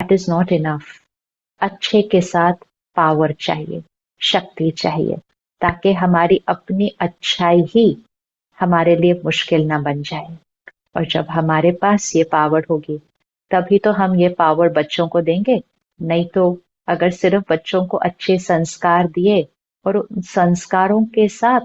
That is not enough. अच्छे के साथ पावर चाहिए, शक्ति चाहिए, ताकि हमारी अपनी अच्छाई ही हमारे लिए मुश्किल ना बन जाए। और जब हमारे पास ये पावर होगी तभी तो हम ये पावर बच्चों को देंगे। नहीं तो अगर सिर्फ बच्चों को अच्छे संस्कार दिए और उन संस्कारों के साथ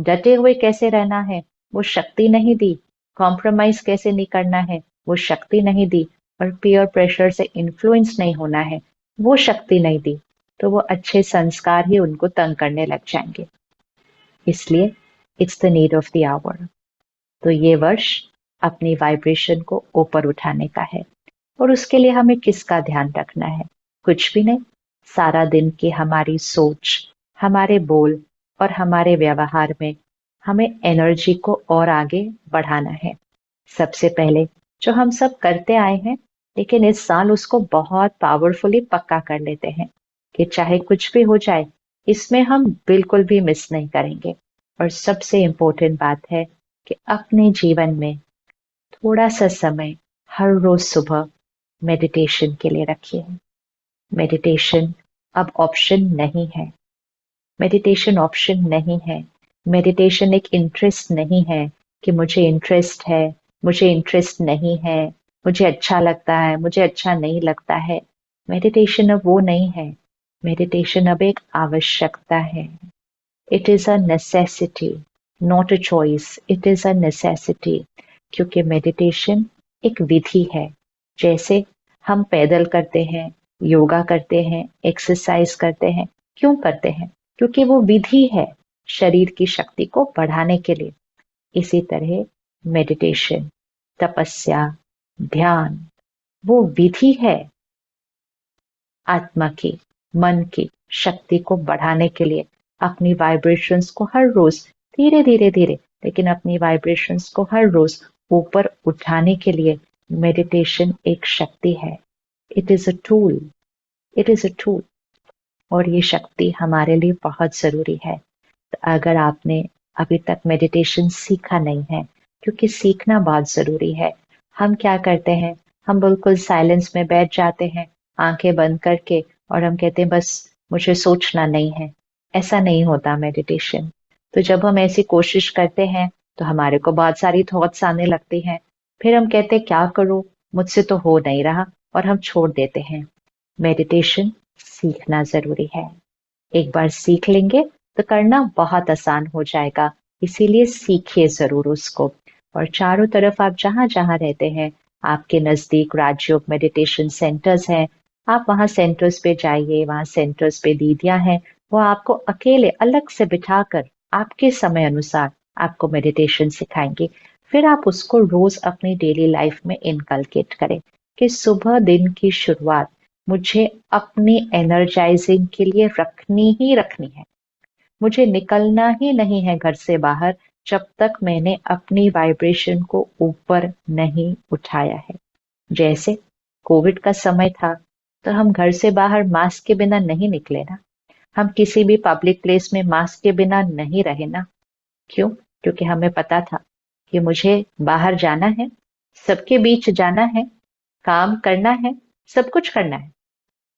डटे हुए कैसे रहना है वो शक्ति नहीं दी, कॉम्प्रोमाइज कैसे नहीं करना है वो शक्ति नहीं दी, और पीयर प्रेशर से इन्फ्लुएंस नहीं होना है वो शक्ति नहीं दी, तो वो अच्छे संस्कार ही उनको तंग करने लग जाएंगे। इसलिए it's the need of the hour. तो ये वर्ष अपनी वाइब्रेशन को ऊपर उठाने का है। और उसके लिए हमें किसका ध्यान रखना है? कुछ भी नहीं। सारा दिन की हमारी सोच, हमारे बोल और हमारे व्यवहार में हमें एनर्जी को और आगे बढ़ाना है। सबसे पहले जो हम सब करते आए हैं, लेकिन इस साल उसको बहुत पावरफुली पक्का कर लेते हैं कि चाहे कुछ भी हो जाए इसमें हम बिल्कुल भी मिस नहीं करेंगे। और सबसे इम्पोर्टेंट बात है कि अपने जीवन में थोड़ा सा समय हर रोज सुबह मेडिटेशन के लिए रखिए। मेडिटेशन अब ऑप्शन नहीं है। मेडिटेशन ऑप्शन नहीं है। मेडिटेशन एक इंटरेस्ट नहीं है कि मुझे इंटरेस्ट है, मुझे इंटरेस्ट नहीं है, मुझे अच्छा लगता है, मुझे अच्छा नहीं लगता है। मेडिटेशन अब वो नहीं है। मेडिटेशन अब एक आवश्यकता है। It is a necessity, not a choice, it is a necessity. क्योंकि मेडिटेशन एक विधि है। जैसे हम पैदल करते हैं, योगा करते हैं, एक्सरसाइज करते हैं। क्यों करते हैं? क्योंकि वो विधि है शरीर की शक्ति को बढ़ाने के लिए। इसी तरह मेडिटेशन, तपस्या, ध्यान वो विधि है आत्मा की, मन की शक्ति को बढ़ाने के लिए। अपनी वाइब्रेशंस को हर रोज धीरे धीरे धीरे, लेकिन अपनी वाइब्रेशंस को हर रोज ऊपर उठाने के लिए मेडिटेशन एक शक्ति है। It is a tool, it is a tool. और ये शक्ति हमारे लिए बहुत जरूरी है। तो अगर आपने अभी तक मेडिटेशन सीखा नहीं है, क्योंकि सीखना बहुत जरूरी है। हम क्या करते हैं, हम बिल्कुल साइलेंस में बैठ जाते हैं आंखें बंद करके, और हम कहते हैं बस मुझे सोचना नहीं है। ऐसा नहीं होता मेडिटेशन। तो जब हम ऐसी कोशिश करते हैं तो हमारे को बहुत सारी थॉट्स आने लगती हैं। फिर हम कहते हैं क्या करूं, मुझसे तो हो नहीं रहा, और हम छोड़ देते हैं। मेडिटेशन सीखना जरूरी है। एक बार सीख लेंगे तो करना बहुत आसान हो जाएगा। इसीलिए सीखिए जरूर उसको। और चारों तरफ आप जहां जहां रहते हैं, आपके नजदीक राजयोग मेडिटेशन सेंटर्स हैं, आप वहां सेंटर्स पे जाइए। वहां सेंटर्स पे दीदियां हैं, वो आपको अकेले अलग से बिठाकर आपके समय अनुसार आपको मेडिटेशन सिखाएंगे। फिर आप उसको रोज अपनी डेली लाइफ में इनकलकेट करें कि सुबह दिन की शुरुआत मुझे अपनी एनर्जाइजिंग के लिए रखनी ही रखनी है। मुझे निकलना ही नहीं है घर से बाहर जब तक मैंने अपनी वाइब्रेशन को ऊपर नहीं उठाया है। जैसे कोविड का समय था तो हम घर से बाहर मास्क के बिना नहीं निकले ना। हम किसी भी पब्लिक प्लेस में मास्क के बिना नहीं रहे ना। क्यों? क्योंकि हमें पता था कि मुझे बाहर जाना है, सबके बीच जाना है, काम करना है, सब कुछ करना है,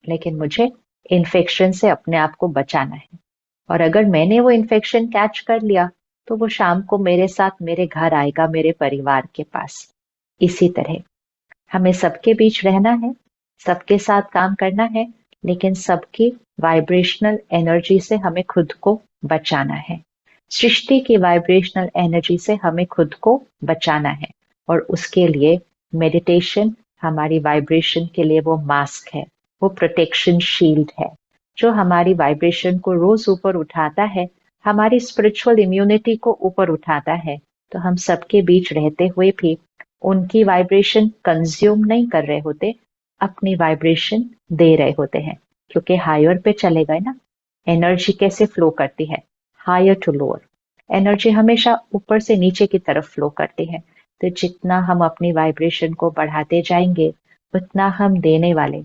लेकिन मुझे इन्फेक्शन से अपने आप को बचाना है। और अगर मैंने वो इन्फेक्शन कैच कर लिया तो वो शाम को मेरे साथ मेरे घर आएगा, मेरे परिवार के पास। इसी तरह हमें सबके बीच रहना है, सबके साथ काम करना है, लेकिन सबकी वाइब्रेशनल एनर्जी से हमें खुद को बचाना है। सृष्टि की वाइब्रेशनल एनर्जी से हमें खुद को बचाना है। और उसके लिए मेडिटेशन हमारी वाइब्रेशन के लिए वो मास्क है, वो प्रोटेक्शन शील्ड है, जो हमारी वाइब्रेशन को रोज ऊपर उठाता है, हमारी स्पिरिचुअल इम्यूनिटी को ऊपर उठाता है। तो हम सबके बीच रहते हुए भी उनकी वाइब्रेशन कंज्यूम नहीं कर रहे होते, अपनी वाइब्रेशन दे रहे होते हैं। क्योंकि हायर पे चले गए ना। एनर्जी कैसे फ्लो करती है? Higher to lower. एनर्जी हमेशा ऊपर से नीचे की तरफ फ्लो करती है। तो जितना हम अपनी वाइब्रेशन को बढ़ाते जाएंगे उतना हम देने वाले,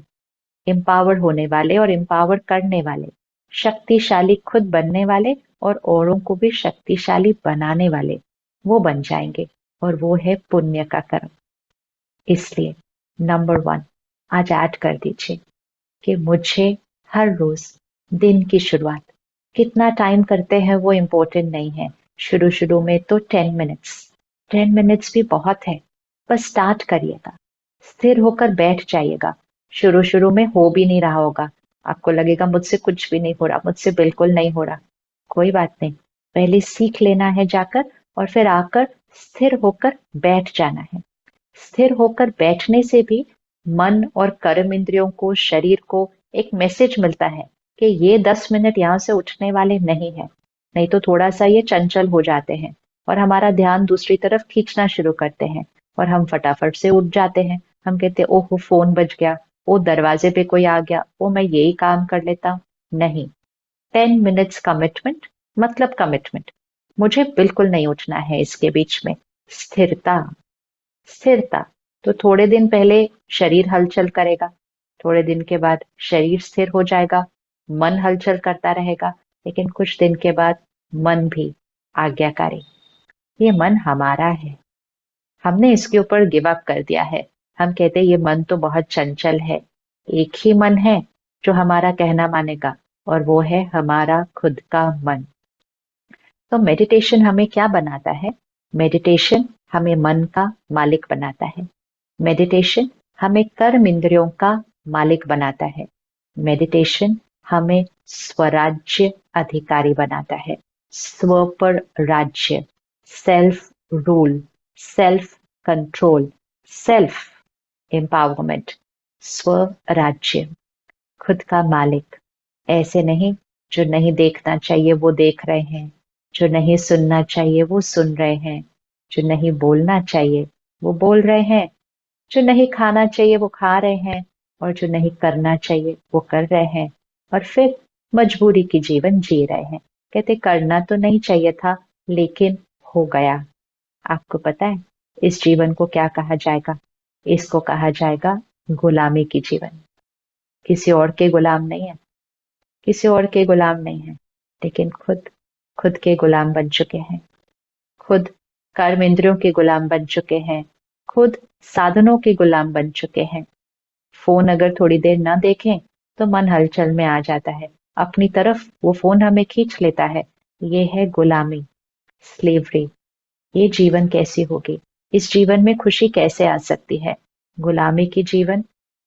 एम्पावर होने वाले और एम्पावर करने वाले, शक्तिशाली खुद बनने वाले और औरों को भी शक्तिशाली बनाने वाले वो बन जाएंगे। और वो है पुण्य का कर्म। इसलिए नंबर 1, आज ऐड कर दीजिए कि मुझे हर रोज दिन की शुरुआत, कितना टाइम करते हैं वो इम्पोर्टेंट नहीं है। शुरू शुरू में तो 10 मिनट्स, 10 मिनट्स भी बहुत है। बस स्टार्ट करिएगा, स्थिर होकर बैठ जाइएगा। शुरू शुरू में हो भी नहीं रहा होगा, आपको लगेगा मुझसे कुछ भी नहीं हो रहा, मुझसे बिल्कुल नहीं हो रहा। कोई बात नहीं, पहले सीख लेना है जाकर, और फिर आकर स्थिर होकर बैठ जाना है। स्थिर होकर बैठने से भी मन और कर्म इंद्रियों को, शरीर को एक मैसेज मिलता है कि ये 10 मिनट यहाँ से उठने वाले नहीं है। नहीं तो थोड़ा सा ये चंचल हो जाते हैं और हमारा ध्यान दूसरी तरफ खींचना शुरू करते हैं और हम फटाफट से उठ जाते हैं। हम कहते हैं ओहो फोन बज गया, ओ दरवाजे पे कोई आ गया, ओ मैं यही काम कर लेता हूँ। नहीं, 10 मिनट्स कमिटमेंट मतलब कमिटमेंट। मुझे बिल्कुल नहीं उठना है इसके बीच में। स्थिरता, स्थिरता। तो थोड़े दिन पहले शरीर हलचल करेगा, थोड़े दिन के बाद शरीर स्थिर हो जाएगा, मन हलचल करता रहेगा, लेकिन कुछ दिन के बाद मन भी आज्ञाकारी। ये मन हमारा है, हमने इसके ऊपर गिव अप कर दिया है। हम कहते हैं ये मन तो बहुत चंचल है। एक ही मन है जो हमारा कहना मानेगा, और वो है हमारा खुद का मन। तो मेडिटेशन हमें क्या बनाता है? मेडिटेशन हमें मन का मालिक बनाता है। मेडिटेशन हमें कर्म इंद्रियों का मालिक बनाता है। मेडिटेशन हमें स्वराज्य अधिकारी बनाता है। स्व पर राज्य, self rule, self control, self empowerment, स्वराज्य, खुद का मालिक। ऐसे नहीं जो नहीं देखना चाहिए वो देख रहे हैं, जो नहीं सुनना चाहिए वो सुन रहे हैं, जो नहीं बोलना चाहिए वो बोल रहे हैं, जो नहीं खाना चाहिए वो खा रहे हैं, और जो नहीं करना चाहिए वो कर रहे हैं, और फिर मजबूरी की जीवन जी रहे हैं। कहते करना तो नहीं चाहिए था लेकिन हो गया। आपको पता है इस जीवन को क्या कहा जाएगा? इसको कहा जाएगा गुलामी की जीवन। किसी और के गुलाम नहीं है, किसी और के गुलाम नहीं है, लेकिन खुद खुद के गुलाम बन चुके हैं। खुद कर्म इंद्रियों के गुलाम बन चुके हैं, खुद साधनों के गुलाम बन चुके हैं। फोन अगर थोड़ी देर ना देखें तो मन हलचल में आ जाता है, अपनी तरफ वो फोन हमें खींच लेता है। ये है गुलामी, स्लेवरी। ये जीवन कैसी होगी? इस जीवन में खुशी कैसे आ सकती है? गुलामी की जीवन,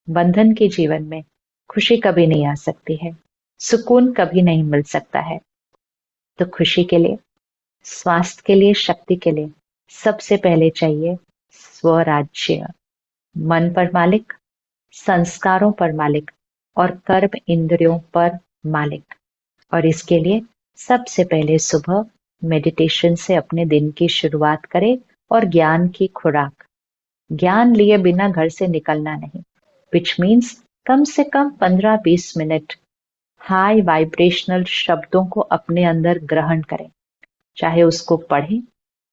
बंधन के जीवन में खुशी कभी नहीं आ सकती है, सुकून कभी नहीं मिल सकता है। तो खुशी के लिए, स्वास्थ्य के लिए, शक्ति के लिए सबसे पहले चाहिए स्वराज्य। मन पर मालिक, संस्कारों पर मालिक, और कर्म इंद्रियों पर मालिक। और इसके लिए सबसे पहले सुबह मेडिटेशन से अपने दिन की शुरुआत करें, और ज्ञान की खुराक, ज्ञान लिए बिना घर से निकलना नहीं। विच मीन्स कम से कम 15-20 मिनट हाई वाइब्रेशनल शब्दों को अपने अंदर ग्रहण करें। चाहे उसको पढ़ें,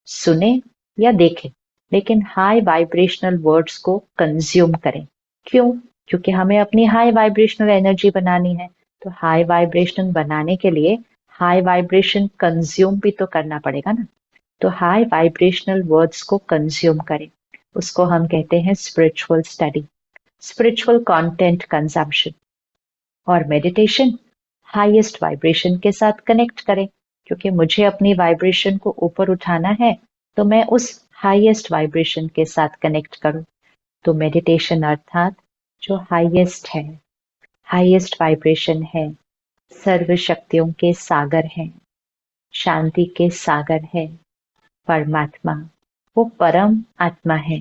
सुने या देखें, लेकिन हाई वाइब्रेशनल वर्ड्स को कंज्यूम करें। क्यों? क्योंकि हमें अपनी हाई वाइब्रेशनल एनर्जी बनानी है। तो हाई वाइब्रेशन बनाने के लिए हाई वाइब्रेशन कंज्यूम भी तो करना पड़ेगा ना। तो हाई वाइब्रेशनल वर्ड्स को कंज्यूम करें, उसको हम कहते हैं spiritual study, spiritual content consumption. और मेडिटेशन हाईएस्ट वाइब्रेशन के साथ कनेक्ट करें, क्योंकि मुझे अपनी वाइब्रेशन को ऊपर उठाना है, तो मैं उस हाईएस्ट वाइब्रेशन के साथ कनेक्ट करूं। तो मेडिटेशन अर्थात जो हाईएस्ट है, हाईएस्ट वाइब्रेशन है, सर्व शक्तियों के सागर है, शांति के सागर है, परमात्मा, वो परम आत्मा है।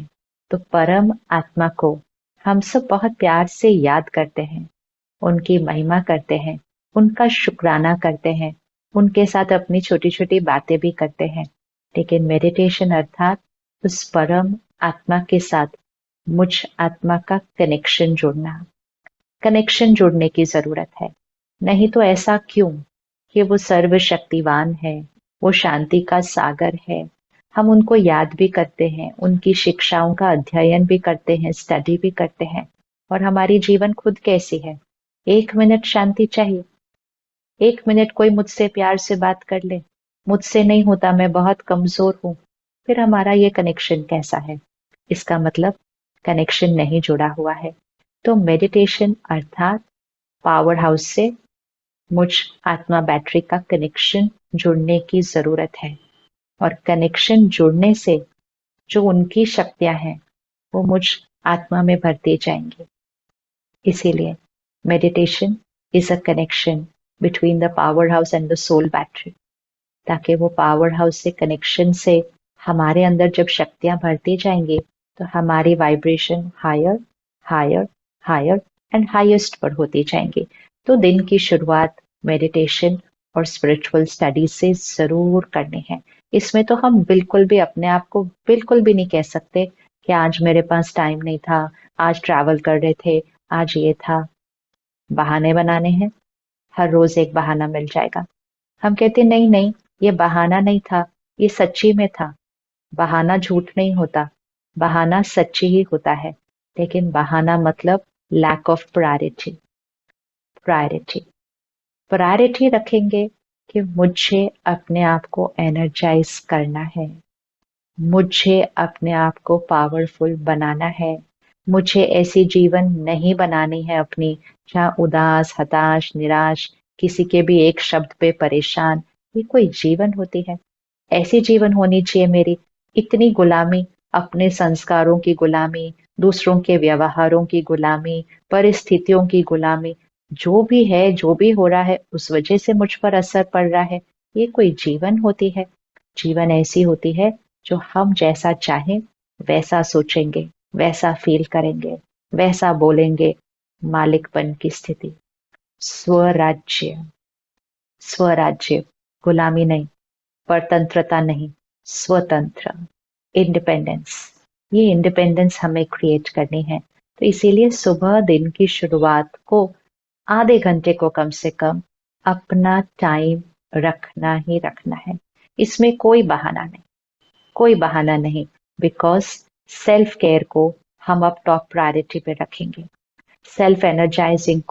तो परम आत्मा को हम सब बहुत प्यार से याद करते हैं, उनकी महिमा करते हैं, उनका शुक्राना करते हैं, उनके साथ अपनी छोटी छोटी बातें भी करते हैं। लेकिन मेडिटेशन अर्थात उस परम आत्मा के साथ मुझ आत्मा का कनेक्शन जोड़ना, कनेक्शन जोड़ने की जरूरत है। नहीं तो ऐसा क्यों कि वो सर्वशक्तिवान है, वो शांति का सागर है, हम उनको याद भी करते हैं, उनकी शिक्षाओं का अध्ययन भी करते हैं, स्टडी भी करते हैं, और हमारी जीवन खुद कैसी है? 1 मिनट शांति चाहिए, 1 मिनट कोई मुझसे प्यार से बात कर ले, मुझसे नहीं होता, मैं बहुत कमजोर हूं, फिर हमारा ये कनेक्शन कैसा है? इसका मतलब कनेक्शन नहीं जुड़ा हुआ है। तो मेडिटेशन अर्थात पावर हाउस से मुझ आत्मा बैटरी का कनेक्शन जुड़ने की जरूरत है, और कनेक्शन जुड़ने से जो उनकी शक्तियां हैं वो मुझ आत्मा में भरती जाएंगी। इसीलिए meditation is a connection between the power house and the soul battery, ताकि वो पावर हाउस से कनेक्शन से हमारे अंदर जब शक्तियां भरती जाएंगी तो हमारी vibration higher higher higher and highest पर होती जाएंगी। तो दिन की शुरुआत मेडिटेशन और स्पिरिचुअल स्टडीज से जरूर करनी है। इसमें तो हम बिल्कुल भी अपने आप को बिल्कुल भी नहीं कह सकते कि आज मेरे पास टाइम नहीं था, आज ट्रैवल कर रहे थे, आज ये था। बहाने बनाने हैं, हर रोज एक बहाना मिल जाएगा। हम कहते नहीं नहीं, ये बहाना नहीं था, ये सच्ची में था। बहाना झूठ नहीं होता, बहाना सच्ची ही होता है। लेकिन बहाना मतलब lack of priority. Priority priority रखेंगे कि मुझे अपने आप को एनर्जाइज करना है, मुझे अपने आप को पावरफुल बनाना है, मुझे ऐसी जीवन नहीं बनानी है अपनी जहाँ उदास, हताश, निराश, किसी के भी एक शब्द पे परेशान, ये कोई जीवन होती है? ऐसी जीवन होनी चाहिए मेरी, इतनी गुलामी, अपने संस्कारों की गुलामी, दूसरों के व्यवहारों की गुलामी, परिस्थितियों की गुलामी, जो भी है, जो भी हो रहा है उस वजह से मुझ पर असर पड़ रहा है, ये कोई जीवन होती है? जीवन ऐसी होती है जो हम जैसा चाहें वैसा सोचेंगे, वैसा फील करेंगे, वैसा बोलेंगे। मालिकपन की स्थिति, स्वराज्य। स्वराज्य, गुलामी नहीं, परतंत्रता नहीं, स्वतंत्र, इंडिपेंडेंस। ये इंडिपेंडेंस हमें क्रिएट करनी है। तो इसीलिए सुबह दिन की शुरुआत को आधे घंटे को कम से कम अपना टाइम रखना ही रखना है। इसमें कोई बहाना नहीं, कोई बहाना नहीं, बिकॉज सेल्फ केयर को हम अब टॉप प्रायोरिटी पे रखेंगे। Self energising